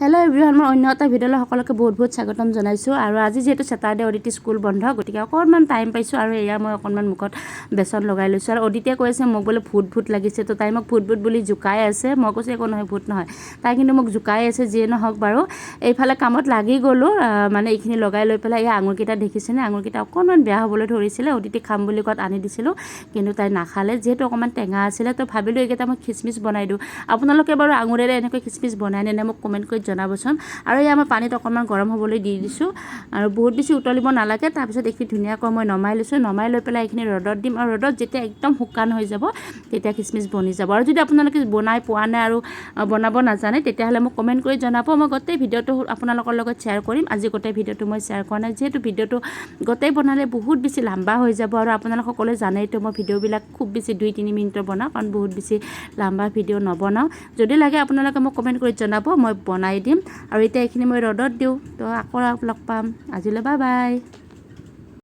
Hello' everyone, মই অন্য এটা ভিডিঅ'লৈ সকলোকে বহুত স্বাগতম জনাইছোঁ। আৰু আজি যিহেতু ছেটাৰডে অদিতি স্কুল বন্ধ, গতিকে অকণমান টাইম পাইছোঁ আৰু এয়া মই অকণমান মুখত বেচন লগাই লৈছোঁ। আৰু অদিতিয়ে কৈছে মোক বোলে ভূত লাগিছে, তো তাই মোক ভূত বুলি জোকাই আছে। মই কৈছোঁ একো নহয়, ভূত নহয়। তাই কিন্তু মোক জোকাই আছে। যিয়ে নহওক বাৰু, এইফালে কামত লাগি গ'লোঁ। মানে এইখিনি লগাই লৈ পেলাই এই আঙুৰকেইটা দেখিছেনে, আঙুৰকেইটা অকণমান বেয়া হ'বলৈ ধৰিছিলে। অদিতি খাম বুলি কোৱাত আনি দিছিলোঁ, কিন্তু তাই নাখালে। যিহেতু অকণমান টেঙা আছিলে, তো ভাবিলোঁ এইকেইটা মই খিচমিচ বনাই দিওঁ। আপোনালোকে বাৰু আঙুৰেৰে এনেকৈ খিচমিচ বনাই নে মোক কমেণ্ট কৰি জনাবচোন। আৰু এয়া মই পানীত অকণমান গৰম হ'বলৈ দি দিছোঁ, আৰু বহুত বেছি উতলিব নালাগে। তাৰপিছত এইখিনি ধুনীয়াকৈ মই নমাই লৈছোঁ। নমাই লৈ পেলাই এইখিনি ৰ'দত দিম, আৰু ৰ'দত যেতিয়া একদম শুকান হৈ যাব, তেতিয়া খিচমিচ বনি যাব। আৰু যদি আপোনালোকে বনাই পোৱা নাই আৰু বনাব নাজানে, তেতিয়াহ'লে মোক কমেণ্ট কৰি জনাব। মই গোটেই ভিডিঅ'টো আপোনালোকৰ লগত শ্বেয়াৰ কৰিম। আজি গোটেই ভিডিঅ'টো মই শ্বেয়াৰ কৰা নাই, যিহেতু ভিডিঅ'টো গোটেই বনালে বহুত বেছি লম্বা হৈ যাব। আৰু আপোনালোক সকলোৱে জানেইতো মই ভিডিঅ'বিলাক খুব বেছি 2-3 মিনিটৰ বনাওঁ, কাৰণ বহুত বেছি লম্বা ভিডিঅ' নবনাওঁ। যদি লাগে আপোনালোকে মোক কমেণ্ট কৰি জনাব, মই বনাই দিম। আৰু এতিয়া এইখিনি মই ৰ'দত দিওঁ। তো আকৌ লগ পাম। আজিলৈ বাই বাই।